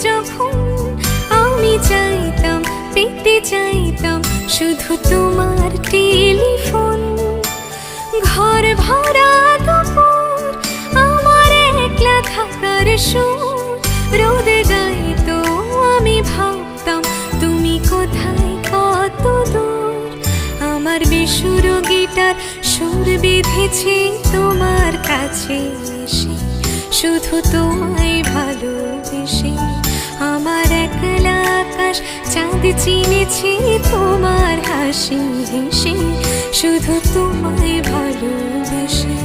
যখন আমি চাইতাম, পেতে চাইতাম শুধু তোমার টেলিফোন। ঘর ভরা দুপুর, আমার একলা থাকার সুর রোদে গাইতো, আমি ভাবতাম তুমি কোথায়, কত দূর। আমার বেসুর গিটার সুর বেঁধেছে তোমার কাছে এসে, শুধু তোমায় ভালোবেসে। আমার একলা আকাশ চাঁদ চিনেছে তোমার হাসি হেসে, শুধু তোমায় ভালোবেসে।